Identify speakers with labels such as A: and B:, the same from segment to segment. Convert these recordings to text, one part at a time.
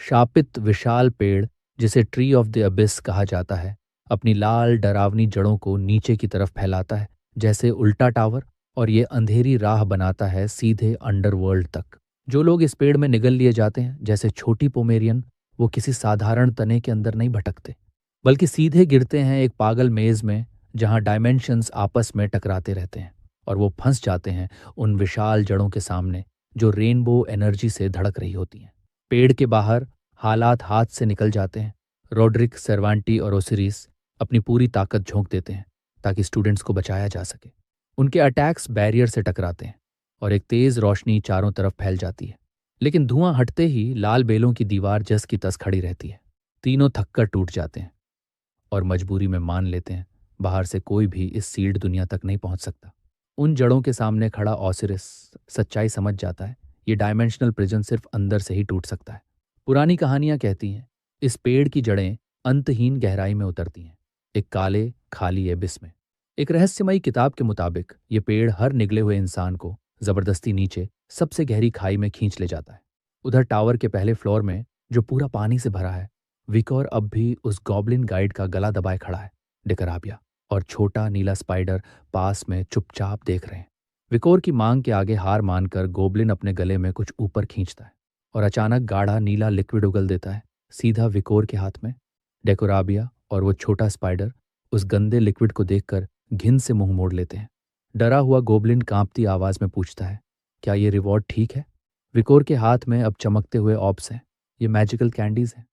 A: शापित विशाल पेड़, जिसे tree of the abyss कहा जाता है, अपनी लाल डरावनी जड़ों को नीचे की तरफ फैलाता है जैसे उल्टा टावर, और ये अंधेरी राह बनाता है सीधे अंडरवर्ल्ड तक। जो लोग इस पेड़ में निगल लिए जाते हैं, जैसे छोटी पोमेरियन, वो किसी साधारण तने के अंदर नहीं भटकते, बल्कि सीधे गिरते हैं एक पागल मेज में जहां डायमेंशंस आपस में टकराते रहते हैं, और वो फंस जाते हैं उन विशाल जड़ों के सामने जो रेनबो एनर्जी से धड़क रही होती हैं। पेड़ के बाहर हालात हाथ से निकल जाते हैं। रोड्रिक, सर्वांटी और ओसिरिस अपनी पूरी ताकत झोंक देते हैं ताकि स्टूडेंट्स को बचाया जा सके। उनके अटैक्स बैरियर से टकराते हैं और एक तेज रोशनी चारों तरफ फैल जाती है, लेकिन धुआं हटते ही लाल बेलों की दीवार जस की तस खड़ी रहती है। तीनों थककर टूट जाते हैं और मजबूरी में मान लेते हैं बाहर से कोई भी इस सील्ड दुनिया तक नहीं पहुंच सकता। उन जड़ों के सामने खड़ा ओसिरिस सच्चाई समझ जाता है, ये डायमेंशनल प्रिजन सिर्फ अंदर से ही टूट सकता है। पुरानी कहानियां कहती हैं इस पेड़ की जड़ें अंतहीन गहराई में उतरती हैं, एक काले खाली एबिस में। एक रहस्यमयी किताब के मुताबिक ये पेड़ हर निगले हुए इंसान को जबरदस्ती नीचे सबसे गहरी खाई में खींच ले जाता है। उधर टावर के पहले फ्लोर में, जो पूरा पानी से भरा है, विकोर अब भी उस गॉब्लिन गाइड का गला दबाए खड़ा है। डिकराबिया और छोटा नीला स्पाइडर पास में चुपचाप देख रहे हैं। विकोर की मांग के आगे हार मानकर गोब्लिन अपने गले में कुछ ऊपर खींचता है और अचानक गाढ़ा नीला लिक्विड उगल देता है सीधा विकोर के हाथ में। डेकोराबिया और वो छोटा स्पाइडर उस गंदे लिक्विड को देखकर घिन से मुंह मोड़ लेते हैं। डरा हुआ गोब्लिन कांपती आवाज में पूछता है, क्या ये रिवॉर्ड ठीक है? विकोर के हाथ में अब चमकते हुए ऑब्स हैं। ये मैजिकल कैंडीज हैं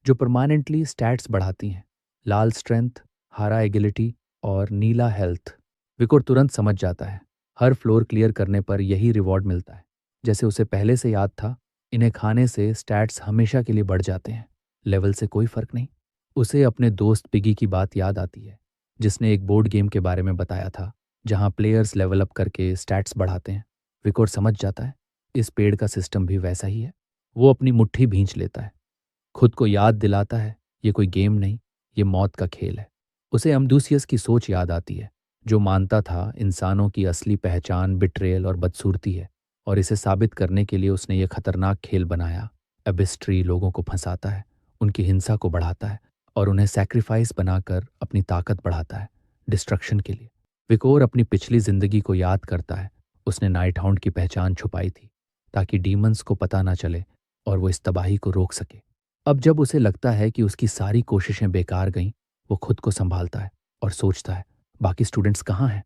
A: जो परमानेंटली स्टैट्स बढ़ाती हैं, लाल स्ट्रेंथ, हरा एगिलिटी और नीला हेल्थ। विकोर तुरंत समझ जाता है हर फ्लोर क्लियर करने पर यही रिवॉर्ड मिलता है। जैसे उसे पहले से याद था, इन्हें खाने से स्टैट्स हमेशा के लिए बढ़ जाते हैं, लेवल से कोई फर्क नहीं। उसे अपने दोस्त पिगी की बात याद आती है, जिसने एक बोर्ड गेम के बारे में बताया था जहां प्लेयर्स लेवल अप करके स्टैट्स बढ़ाते हैं। विकोर समझ जाता है इस पेड़ का सिस्टम भी वैसा ही है। वो अपनी मुट्ठी भींच लेता है, खुद को याद दिलाता है ये कोई गेम नहीं, ये मौत का खेल है। उसे अमदूसियस की सोच याद आती है, जो मानता था इंसानों की असली पहचान बिट्रेयल और बदसूरती है, और इसे साबित करने के लिए उसने ये खतरनाक खेल बनाया। एबिस ट्री लोगों को फंसाता है, उनकी हिंसा को बढ़ाता है और उन्हें सैक्रिफाइस बनाकर अपनी ताकत बढ़ाता है डिस्ट्रक्शन के लिए। विकोर अपनी पिछली जिंदगी को याद करता है। उसने नाइट हाउंड की पहचान छुपाई थी ताकि डीमंस को पता ना चले और वो इस तबाही को रोक सके। अब जब उसे लगता है कि उसकी सारी कोशिशें बेकार गईं, वो खुद को संभालता है और सोचता है बाकी स्टूडेंट्स कहाँ हैं।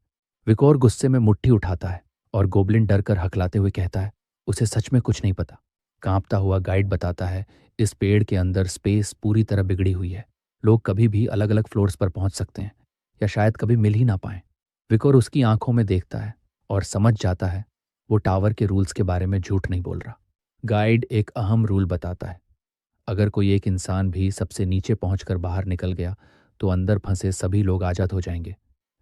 A: विकोर गुस्से में मुट्ठी उठाता है और गोब्लिन डर कर हकलाते हुए कहता है उसे सच में कुछ नहीं पता। कांपता हुआ गाइड बताता है इस पेड़ के अंदर स्पेस पूरी तरह बिगड़ी हुई है। लोग कभी भी अलग अलग फ्लोर्स पर पहुंच सकते हैं या शायद कभी मिल ही ना पाए। विकोर उसकी आंखों में देखता है और समझ जाता है वो टावर के रूल्स के बारे में झूठ नहीं बोल रहा। गाइड एक अहम रूल बताता है, अगर कोई एक इंसान भी सबसे नीचे पहुंचकर बाहर निकल गया तो अंदर फंसे सभी लोग आजाद हो जाएंगे,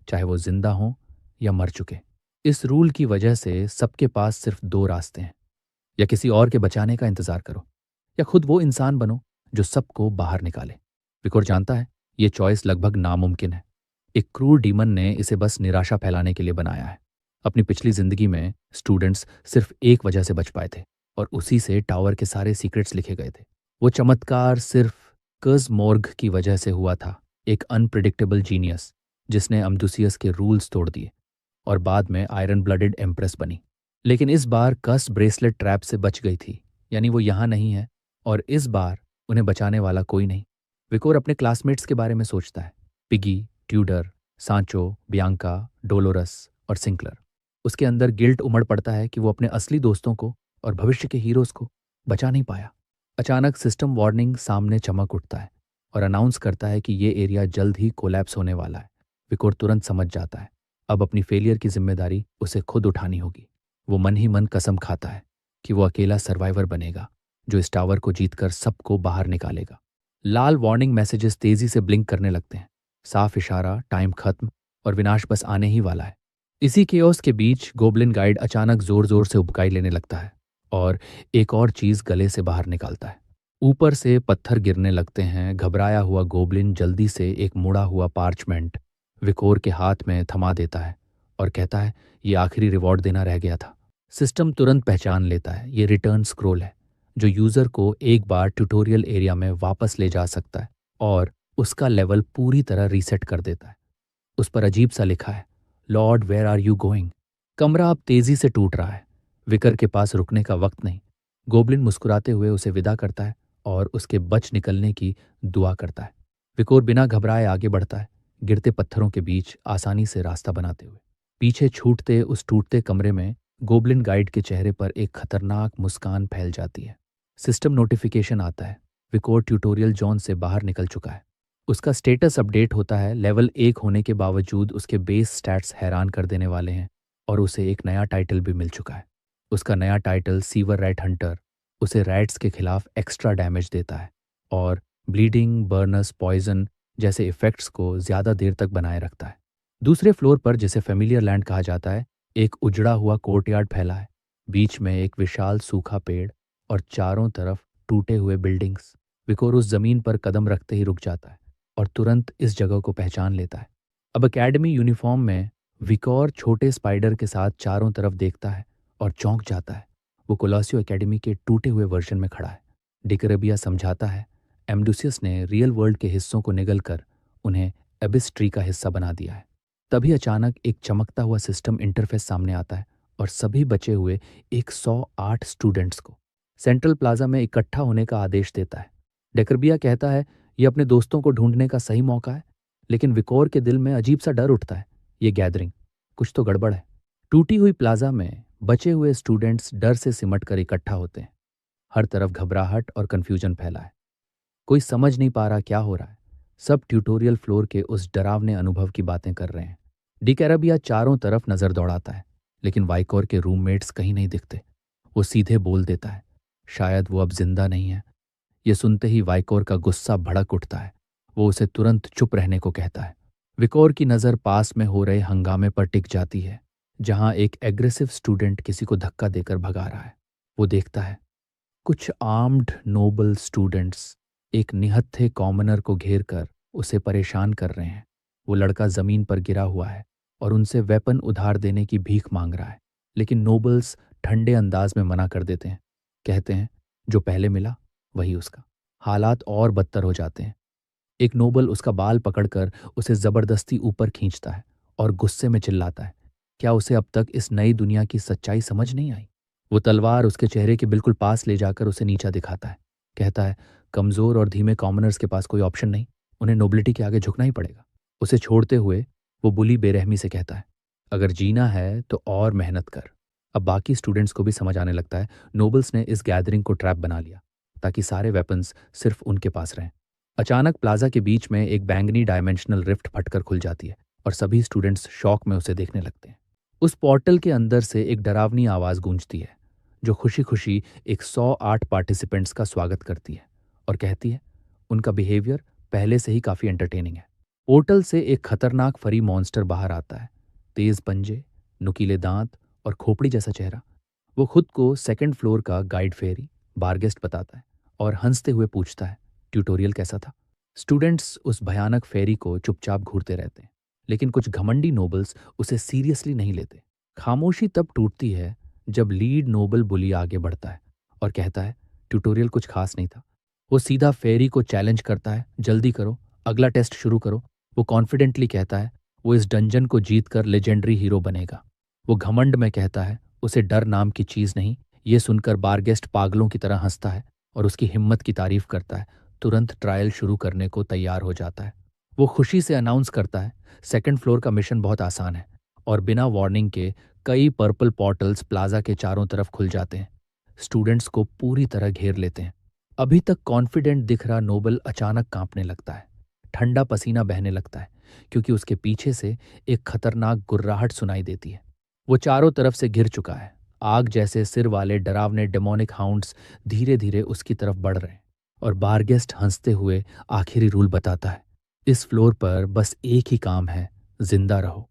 A: चाहे वो जिंदा हों या मर चुके। इस रूल की वजह से सबके पास सिर्फ दो रास्ते हैं, या किसी और के बचाने का इंतजार करो या खुद वो इंसान बनो जो सबको बाहर निकाले। विकोर जानता है ये चॉइस लगभग नामुमकिन है। एक क्रूर डीमन ने इसे बस निराशा फैलाने के लिए बनाया है। अपनी पिछली जिंदगी में स्टूडेंट्स सिर्फ एक वजह से बच पाए थे और उसी से टावर के सारे सीक्रेट्स लिखे गए थे। वो चमत्कार सिर्फ कर्ज़मॉर्ग की वजह से हुआ था, एक अनप्रिडिक्टेबल जीनियस जिसने अमदूसियस के रूल्स तोड़ दिए और बाद में आयरन ब्लडेड एम्प्रेस बनी। लेकिन इस बार कस ब्रेसलेट ट्रैप से बच गई थी, यानी वो यहाँ नहीं है और इस बार उन्हें बचाने वाला कोई नहीं। विकोर अपने क्लासमेट्स के बारे में सोचता है, पिगी, ट्यूडर, सांचो, बियांका, डोलोरस और सिंक्लर। उसके अंदर गिल्ट उमड़ पड़ता है कि वो अपने असली दोस्तों को और भविष्य के हीरोज को बचा नहीं पाया। अचानक सिस्टम वार्निंग सामने चमक उठता है और अनाउंस करता है कि ये एरिया जल्द ही कोलैप्स होने वाला है। विकोर तुरंत समझ जाता है अब अपनी फेलियर की जिम्मेदारी उसे खुद उठानी होगी। वो मन ही मन कसम खाता है कि वो अकेला सर्वाइवर बनेगा जो इस टावर को जीतकर सबको बाहर निकालेगा। लाल वार्निंग मैसेजेस तेजी से ब्लिंक करने लगते हैं, साफ इशारा टाइम खत्म और विनाश बस आने ही वाला है। इसी केओस के बीच गोब्लिन गाइड अचानक जोर जोर से उबकाई लेने लगता है और एक और चीज गले से बाहर निकालता है। ऊपर से पत्थर गिरने लगते हैं। घबराया हुआ गोब्लिन जल्दी से एक मुड़ा हुआ पार्चमेंट विकोर के हाथ में थमा देता है और कहता है ये आखिरी रिवॉर्ड देना रह गया था। सिस्टम तुरंत पहचान लेता है ये रिटर्न स्क्रोल है जो यूज़र को एक बार ट्यूटोरियल एरिया में वापस ले जा सकता है और उसका लेवल पूरी तरह रीसेट कर देता है। उस पर अजीब सा लिखा है, lord where are you going. कमरा अब तेजी से टूट रहा है। विकर के पास रुकने का वक्त नहीं। गोबलिन मुस्कुराते हुए उसे विदा करता है और उसके बच निकलने की दुआ करता है। विकोर बिना घबराए आगे बढ़ता है, गिरते पत्थरों के बीच आसानी से रास्ता बनाते हुए। पीछे छूटते उस टूटते कमरे में गोबलिन गाइड के चेहरे पर एक खतरनाक मुस्कान फैल जाती है। सिस्टम नोटिफिकेशन आता है। विकोर ट्यूटोरियल जोन से बाहर निकल चुका है। उसका स्टेटस अपडेट होता है। लेवल 1 होने के बावजूद उसके बेस स्टैट्स हैरान कर देने वाले हैं और उसे एक नया टाइटल भी मिल चुका है। उसका नया टाइटल सीवर रैट हंटर उसे रैट्स के खिलाफ एक्स्ट्रा डैमेज देता है और ब्लीडिंग, बर्नस, पॉइजन जैसे इफेक्ट्स को ज़्यादा देर तक बनाए रखता है। दूसरे फ्लोर पर, जिसे फेमिलियर लैंड कहा जाता है, एक उजड़ा हुआ कोर्टयार्ड फैला है। बीच में एक विशाल सूखा पेड़ और चारों तरफ टूटे हुए बिल्डिंग्स। विकोर उस जमीन पर कदम रखते ही रुक जाता है और तुरंत इस जगह को पहचान लेता है। अब एकेडमी यूनिफॉर्म में विकोर छोटे स्पाइडर के साथ चारों तरफ देखता है और चौंक जाता है। वो कोलोसियो एकेडमी के टूटे हुए वर्जन में खड़ा है। डिकरबिया समझाता है, एम्डुसियस ने रियल वर्ल्ड के हिस्सों को निगलकर उन्हें एबिस ट्री का हिस्सा बना दिया है। तभी अचानक एक चमकता हुआ सिस्टम इंटरफेस सामने आता है और सभी बचे हुए 108 स्टूडेंट्स को सेंट्रल प्लाजा में इकट्ठा होने का आदेश देता है। डेकरबिया कहता है, ये अपने दोस्तों को ढूंढने का सही मौका है, लेकिन विकोर के दिल में अजीब सा डर उठता है। ये गैदरिंग, कुछ तो गड़बड़ है। टूटी हुई प्लाजा में बचे हुए स्टूडेंट्स डर से सिमट कर इकट्ठा होते हैं। हर तरफ घबराहट और कंफ्यूजन फैला है। कोई समझ नहीं पा रहा क्या हो रहा है। सब ट्यूटोरियल फ्लोर के उस डरावने अनुभव की बातें कर रहे हैं। डिकैरेबिया चारों तरफ नजर दौड़ाता है, लेकिन वाइकोर के रूममेट्स कहीं नहीं दिखते। वो सीधे बोल देता है, शायद वो अब जिंदा नहीं है। ये सुनते ही वाइकोर का गुस्सा भड़क उठता है। वो उसे तुरंत चुप रहने को कहता है। विकोर की नज़र पास में हो रहे हंगामे पर टिक जाती है, जहां एक एग्रेसिव स्टूडेंट किसी को धक्का देकर भगा रहा है। वो देखता है, कुछ आर्म्ड नोबल स्टूडेंट्स एक निहत्थे कॉमनर को घेर कर उसे परेशान कर रहे हैं। वो लड़का जमीन पर गिरा हुआ है और उनसे वेपन उधार देने की भीख मांग रहा है, लेकिन नोबल्स ठंडे अंदाज में मना कर देते हैं। कहते हैं, जो पहले मिला वही उसका। हालात और बदतर हो जाते हैं। एक नोबल उसका बाल पकड़कर उसे जबरदस्ती ऊपर खींचता है और गुस्से में चिल्लाता है, क्या उसे अब तक इस नई दुनिया की सच्चाई समझ नहीं आई। वो तलवार उसके चेहरे के बिल्कुल पास ले जाकर उसे नीचा दिखाता है। कहता है, कमजोर और धीमे कॉमनर्स के पास कोई ऑप्शन नहीं, उन्हें नोबिलिटी के आगे झुकना ही पड़ेगा। उसे छोड़ते हुए वो बुली बेरहमी से कहता है, अगर जीना है तो और मेहनत कर। अब बाकी स्टूडेंट्स को भी समझ आने लगता है, नोबल्स ने इस गैदरिंग को ट्रैप बना लिया ताकि सारे वेपन्स सिर्फ उनके पास रहें। अचानक प्लाजा के बीच में एक बैंगनी डायमेंशनल रिफ्ट फटकर खुल जाती है और सभी स्टूडेंट्स शौक में उसे देखने लगते हैं। उस पोर्टल के अंदर से एक डरावनी आवाज गूंजती है, जो खुशी खुशी 108 पार्टिसिपेंट्स का स्वागत करती है और कहती है, उनका बिहेवियर पहले से ही काफी एंटरटेनिंग है। पोर्टल से एक खतरनाक फरी मॉन्स्टर बाहर आता है। तेज पंजे, नुकीले दांत और खोपड़ी जैसा चेहरा। वो खुद को सेकंड फ्लोर का गाइड फेरी बारगेस्ट बताता है और हंसते हुए पूछता है, ट्यूटोरियल कैसा था। स्टूडेंट्स उस भयानक फेरी को चुपचाप घूरते रहते हैं, लेकिन कुछ घमंडी नोबल्स उसे सीरियसली नहीं लेते। खामोशी तब टूटती है जब लीड नोबल बुली आगे बढ़ता है और कहता है, ट्यूटोरियल कुछ खास नहीं था। वो सीधा फेरी को चैलेंज करता है, जल्दी करो, अगला टेस्ट शुरू करो। वो कॉन्फिडेंटली कहता है, वो इस डंजन को जीतकर लेजेंडरी हीरो बनेगा। वो घमंड में कहता है, उसे डर नाम की चीज नहीं। ये सुनकर बारगेस्ट पागलों की तरह हंसता है और उसकी हिम्मत की तारीफ करता है। तुरंत ट्रायल शुरू करने को तैयार हो जाता है। वो खुशी से अनाउंस करता है, सेकंड फ्लोर का मिशन बहुत आसान है, और बिना वार्निंग के कई पर्पल पोर्टल्स प्लाजा के चारों तरफ खुल जाते हैं। स्टूडेंट्स को पूरी तरह घेर लेते हैं। अभी तक कॉन्फिडेंट दिख रहा नोबल अचानक कांपने लगता है। ठंडा पसीना बहने लगता है, क्योंकि उसके पीछे से एक खतरनाक गुर्राहट सुनाई देती है। वो चारों तरफ से घिर चुका है। आग जैसे सिर वाले डरावने डेमोनिक हाउंड्स धीरे धीरे उसकी तरफ बढ़ रहे हैं और बारगेस्ट हंसते हुए आखिरी रूल बताता है, इस फ्लोर पर बस एक ही काम है, जिंदा रहो।